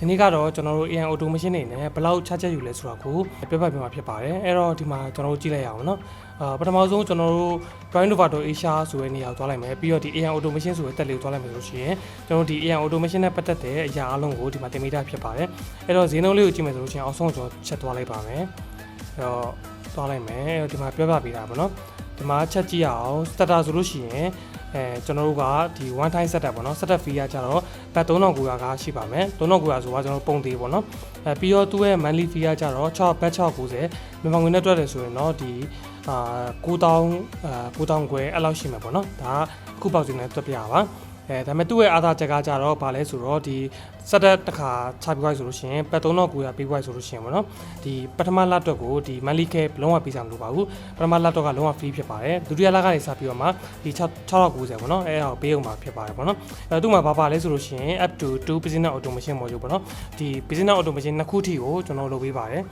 ဒီနေ့ကတော့ကျွန်တော်တို့ AI automation နေနဲ့ဘယ်လောက်ချချက်ယူလဲဆိုတာကိုပြပြပြမှာဖြစ်ပါတယ်အဲ့တော့ဒီမှာကျွန်တော်တို့ကြည့်လိုက်ရအောင်နော်ပထမဆုံးကျွန်တော်တို့ Asia ဆိုတဲ့နေရာကိုသွားလိုက်မယ်ပြီးတော့ဒီ AI automation ဆိုတဲ့တက်လေးကိုသွားလိုက်မယ်လို့ရှိရင်ကျွန်တော်ဒီ AI automation နဲ့ပတ်သက်တဲ့အရာအလုံးကိုဒီမှာတင်ပေးတာဖြစ်ပါတယ်အဲ့တော့ဈေးနှုန်းလေးကိုကြည့်မယ်ဆိုလို့ရှိရင်အောက်ဆုံးကျွန်တော်ချက်သွားလိုက်ပါမယ်အဲ့တော့သွားလိုက်မယ်ဒီမှာပြပြပေးတာပေါ့နော်ဒီမှာချက်ကြည့်အောင် starter ဆိုလို့ရှိရင်ကျွန်တော်တို့ကဒီ one time setup ပေါ့နော် setup fee ကကြတော့ဘတ်3900ကရှိပါမယ်3900ဆိုတာကျွန်တော်ပုံသေးပေါ့နော်ပြီးတော့သူ့ရဲ့ monthly fee ကကြတော့6ဘတ်690မြန်မာငွေနဲ့တွက်တယ်ဆိုရင်တော့ဒီ9000ခွဲအဲ့လောက်ရှိမှာပေါ့နော်ဒါအခုပေါက်စီနဲ့တွက်ပြရပါဒါပေမဲ့သူ့ရဲ့အားသာချက်ကကြတော့ဗာလဲဆိုတော့ဒီစက်တက်တစ်ခါချပြီးွားဆိုလို့ရှိရင်ပတ်3900ပေးွားဆိုလို့ရှိရင်ပေါ့နော်ဒီပထမလအတွက်ကိုဒီ monthly care လုံးဝပေးစားမလို့ပါဘူးပထမလအတွက်ကလုံးဝ free ဖြစ်ပါတယ်ဒုတိယလကနေစပြီးတော့မှဒီ6090ပေါ့နော်အဲ့ဒါကိုပေးအောင်မှာဖြစ်ပါတယ်ပေါ့နော်သူ့မှာဘာလဲဆိုလို့ရှိရင် up to 2 business automation module ပေါ့နော်ဒီ business automation နှစ်ခုထိကိုကျွန်တော်လုပ်ပေးပါတယ်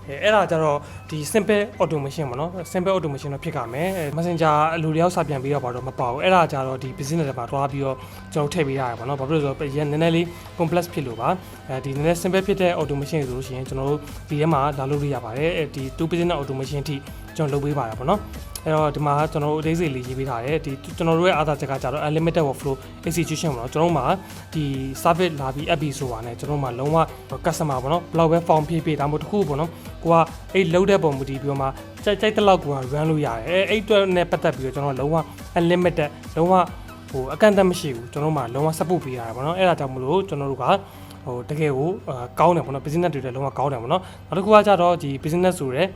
အဲ့ဒါကြတော့ဒီ simple automation ပေါ့နော် simple automation တော့ဖြစ်ကြမယ် messenger လူတယောက်စာပြန်ပြီးတော့ဘာတော့မပေါ့ဘူးအဲ့ဒါကြတော့ဒီ business တွေမှာတွားပြီးတော့ကျွန်တော်ထည့်ပေးရတယ်ပေါ့နော်ဘာဖြစ်လို့ဆိုတော့နည်းနည်းလေး complex ဖြစ်လို့ပါဒီနည်းနည်း simple ဖြစ်တဲ့ automation ဆိုလို့ရှိရင်ကျွန်တော်တို့ဒီထဲမှာလာလို့ရပါတယ်ဒီ2 business automation ထိကျွန်တော်လုပ်ပေးပါတယ်ပေါ့နော်အဲ့တော့ဒီမှာကျွန်တော်တို့အသေးစိတ်လေးရေးပေးထားတယ်ဒီကျွန်တော်တို့ရဲ့အားသာချက်ကကြတော့ unlimited workflow execution ပေါ့နော်ကျွန်တော်တို့မှာဒီ service လာပြီး app ဆိုပါနဲ့ကျွန်တော်တို့မှာလုံးဝ customer ပေါ့နော်ဘယ်လောက်ပဲ form ဖြည့်ပေးဒါမှမဟုတ်တစ်ခုပေါ့နော်ကိုကအဲ့ load တဲ့ပုံမူတည်ပြီးတော့မှကြိုက်တဲ့လောက်ကို run လို့ရတယ်အဲ့အတွက်နဲ့ပတ်သက်ပြီးတော့ကျွန်တော်လုံးဝ unlimited လုံးဝအကန့်အသတ်မရှိဘူးကျွန်တော်တို့မှာလုံးဝ support ပေးရတယ်ပေါ့နော်အဲ့ဒါကြောင့်မလို့ကျွန်တော်တို့ကတကယ်ကိုကောင်းတယ်ပေါ့နော် business တွေလည်းလုံးဝကောင်းတယ်ပေါ့နော်နောက်တစ်ခုကကြတော့ဒီ business ဆိုတဲ့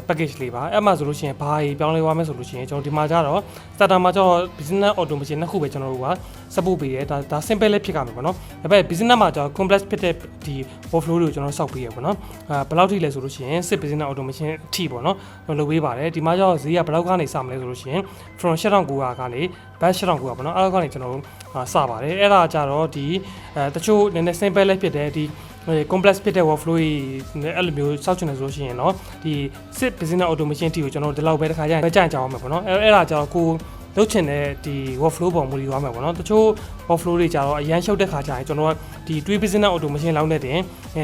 package လေးပါအဲ့မှာဆိုလို့ရှိရင်ဘာကြီးပြောင်းလဲသွားမယ်ဆိုလို့ရှိရင်ကျွန်တော်ဒီမှာကြတော့ starter မှာကျတော့ business automation နှစ်ခုပဲကျွန်တော်တို့က support ပေးတယ်ဒါ simple လေးဖြစ်ကြမှာပေါ့နော်ဒါပေမဲ့ business မှာကျတော့ complex ဖြစ်တဲ့ဒီ workflow တွေကိုကျွန်တော်စောက်ပေးရပေါ့နော်ဘယ်လောက်ထိလဲဆိုလို့ရှိရင် business automation အထိပေါ့နော်ကျွန်တော်လုပ်ပေးပါတယ်ဒီမှာကျတော့ဈေးကဘယ်လောက်ကနေစမလဲဆိုလို့ရှိရင် from 8900ကနေ batch 8900ပေါ့နော်အဲ့ဒါကနေကျွန်တော်စပါတယ်အဲ့ဒါကြတော့ဒီတချို့နည်းနည်း simple လေးဖြစ်တယ်ဒီcomplex ဖြစ်တဲ့ workflow ကြီးအဲ့လိုမျိုးစောက်ချင်တယ်ဆိုလို့ရှိရင်เนาะဒီ business automation တီကိုကျွန်တော်ဒီလောက်ပဲတစ်ခါကျရင်ကြိုက်ကြအောင်မယ်ပေါ့နော်အဲ့ဒါကြတော့ကိုလုပ်ချင်တဲ့ဒီ workflow ပုံမူတည်သွားမယ်ပေါ့နော်တချို့ workflow တွေကြတော့အရန်ရှုပ်တဲ့ခါကျရင်ကျွန်တော်ကဒီ business automation လောက်နဲ့တင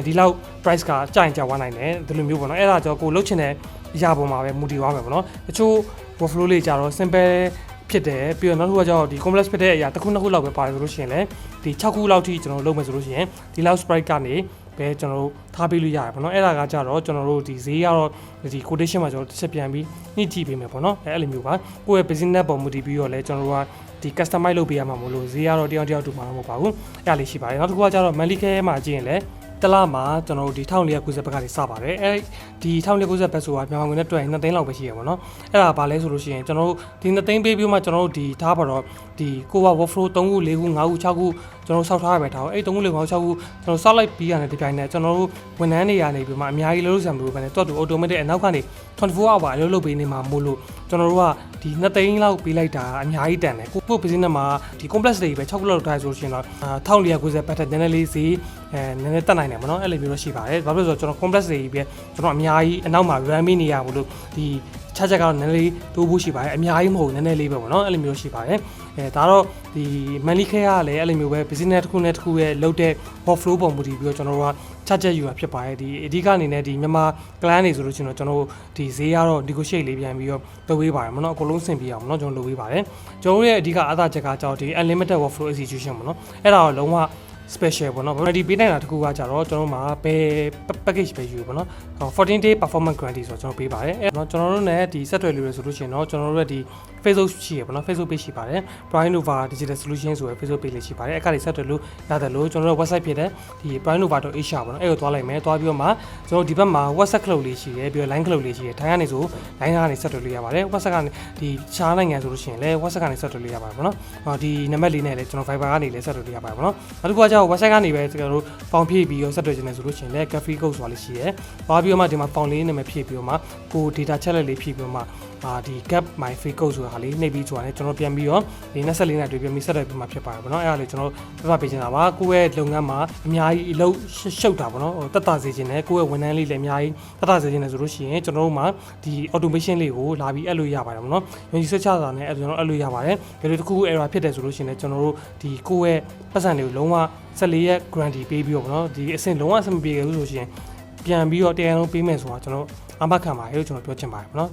်ဒီလောက် price ကကြိုက်ကြဝနိုင်တယ်ဒီလိုမျိုးပေါ့နော်အဲ့ဒါကြတော့ကိုလုပ်ချင်တဲ့အရာပုံမှာပဲမူတည်သွားမယ်ပေါ့နော်တချို့ workflow တွေကြတော့ simple ဖြစ်တယ်ပြီးတော့နောက်တစ်ခုကကျတော့ဒီ complex ဖြစ်တဲ့အရာတစ်ခုနှစ်ခုလောက်ပဲပါတယ်ဆိုလို့ရှိရင်လည်းဒီ6ခုလောက်ထိကျွန်တော်လုပ်မယ်ဆိုလို့ရှိရင်ဒီလောက် sprite ကနေပဲကျွန်တော်တို့ထားပေးလို့ရတယ်ပေါ့နော်အဲ့ဒါကကြတော့ကျွန်တော်တို့ဒီဈေးကတော့ဒီ quotation မှာကျွန်တော်တစ်ချက်ပြန်ပြီးညှိကြည့်ပေးမယ်ပေါ့နော်အဲ့လိုမျိုးပါကိုယ့်ရဲ့ business ပုံမူတည်ပြီးတော့လည်းကျွန်တော်တို့ကဒီ customize လုပ်ပေးရမှာမလို့ဈေးကတော့တယောက်တူမှာမဟုတ်ပါဘူးအဲ့ဒါလေးရှိပါတယ်နောက်တစ်ခုကကျတော့ monthly care မှာကြည့်ရင်လည်းတလမှာကျွန်တော်တို့ဒီ1490ဘက်ကနေစပါတယ်အဲဒီ1490ဘက်ဆိုတာမြန်မာငွေနဲ့တွက်ရင်2သိန်းလောက်ပဲရှိရပါတော့အဲ့ဒါဘာလဲဆိုလို့ရှိရင်ကျွန်တော်တို့ဒီ2သိန်းပေးပြီးမှကျွန်တော်တို့ဒီထားပါတော့ဒီကိုက workflow 3ခု4ခု5ခု6ခုကျွန်တော်စောက်ထားရပဲထားအောင်အဲ့3ခု4ခု5ခု6ခုကျွန်တော်စောက်လိုက်ပြီးရတယ်ဒီပိုင်းနဲ့ကျွန်တော်တို့ဝန်ထမ်းတွေကနေပြီးမှအများကြီးလုပ်လို့ဆံမလို့ပဲနဲ့တွက်တူ automatic အနောက်ကနေ24 hour အလုပ်လုပ်ပေးနေမှာမို့လို့ကျွန်တော်တို့ကဒီ2သိန်းလောက်ပေးလိုက်တာအများကြီးတန်တယ်ကို business မှာဒီ complex တွေပဲ6ခုလောက်ထားဆိုလို့ရှိရင်တော့1490ဘတ်ထက်နည်းနည်းလေးဈေးနည်းနည်းတက်နိုင်တယ်ပေါ့နော်အဲ့လိုမျိုးတော့ရှိပါတယ်ဘာဖြစ်လို့ဆိုတော့ကျွန်တော် complex တွေပဲကျွန်တော်အများကြီးအနောက်မှာ run မိနေရဘူးလို့ဒီချာချက်ကတော့နည်းနည်းလေးတိုးဖို့ရှိပါတယ်အများကြီးမဟုတ်နည်းနည်းလေးပဲပေါ့နော်အဲ့လိုမျိုးရှိပါတယ်ဒါတော့ဒီ monthly care ကလည်းအဲ့လိုမျိုးပဲ business တစ်ခုနဲ့တစ်ခုရဲ့လုပ်တဲ့ workflow ပုံမူတည်ပြီးတော့ကျွန်တော်တို့ကချာချက်ယူတာဖြစ်ပါတယ်ဒီအဓိကအနေနဲ့ဒီမြန်မာ client တွေဆိုလို့ရှိရင်တော့ကျွန်တော်တို့ဒီဈေးကတော့ negotiate လေးပြန်ပြီးတော့လုပ်ပေးပါတယ်မနော်အကုန်လုံးဆင်ပြေအောင်မနော်ကျွန်တော်လုပ်ပေးပါတယ်ကျွန်တော်တို့ရဲ့အဓိကအားသာချက်ကကြောင့်ဒီ unlimited workflow execution ပေါ့နော်အဲ့ဒါတော့လုံးဝspecial ပေါ့နော် ready ပေးနိုင်တာတခုကကြတော့ကျွန်တော်တို့မှာဘယ် package ပဲယူပေါ့နော်14 day performance guarantee ဆိုတော့ကျွန်တော်ပေးပါတယ်အဲ့တော့ကျွန်တော်တို့ ਨੇ ဒီ set တွေလို့ဆိုလို့ရှိရင်တော့ကျွန်တော်တို့ရဲ့ဒီ Facebook ရှိရပေါ့နော် Facebook page ရှိပါတယ် Prime Nova Digital Solution ဆိုရယ် Facebook page လေးရှိပါတယ်အဲ့ခါလေး set တွေလို့ရတယ်လို့ကျွန်တော်တို့ website ဖြစ်တဲ့ဒီ primenova.asia ပေါ့နော်အဲ့ကိုသွားလိုက်မယ်သွားပြီးတော့မှကျွန်တော်ဒီဘက်မှာ WhatsApp club လေးရှိတယ်ပြီးတော့ line club လေးရှိတယ်ထိုင်ကနေဆို line ကနေ set တွေလို့ရပါတယ် WhatsApp ကနေဒီခြားနိုင်ငံဆိုလို့ရှိရင်လည်း WhatsApp ကနေ set တွေလို့ရပါတယ်ပေါ့နော်ဒီနံပါတ်လေးနဲ့လည်းကျွန်တော် Viber ကနေလည်း set တွေလို့ရပါတယ်ပေါ့နော်နောက်တစ်ခုကကျတော့ website ကနေပဲကျွန်တော်တို့ပေါင်ဖြည့်ပြီးတော့ set တွေခြင်းနေဆိုလို့ရှိရင်လည်း cafe code ဆိုတာလေးရှိတယ်သွားပြီးတော့မှဒီမှာပေါင်လေးနာမည်ဖြည့်ပြီးတော့မှကို data check လေးဖြည့်ပြီးတော့မှဒီ gap my free code ဆိုတာလေးနှိပ်ပြီးဆိုတာနဲ့ကျွန်တော်ပြန်ပြီးတော့ဒီ24နဲ့တွေ့ပြန်ပြီးဆက်တယ်ပြမှာဖြစ်ပါတယ်ပေါ့နော်အဲ့ဒါလေးကျွန်တော်ပြပြပေးချင်တာပါကိုယ့်ရဲ့လုပ်ငန်းမှာအများကြီးအလုပ်ရှုပ်တာပေါ့နော်တက်တာစေခြင်းနဲ့ကိုယ့်ရဲ့ဝန်ထမ်းလေးလည်းအများကြီးတက်တာစေခြင်းနဲ့ဆိုလို့ရှိရင်ကျွန်တော်တို့မှာဒီ automation လေးကိုလာပြီးအဲ့လိုရပါတယ်ပေါ့နော်ယုံကြည်စိတ်ချတာနဲ့ကျွန်တော်အဲ့လိုရပါတယ်ဘယ်လိုတစ်ခု error ဖြစ်တယ်ဆိုလို့ရှိရင်လည်းကျွန်တော်တို့ဒီကိုယ့်ရဲ့ပတ်စံတွေကိုလုံးဝ 14ရက် guarantee ပေးပြီးတော့ဗောနော်ဒီအဆင့်လုံးဝအဆင်မပြေခဲ့ဘူးဆိုရှင်ပြန်ပြီးတော့တရားလုံးပေးမယ်ဆိုတာကျွန်တော်အာမခံပါတယ်လို့ကျွန်တော်ပြောချင်ပါတယ်ဗောနော်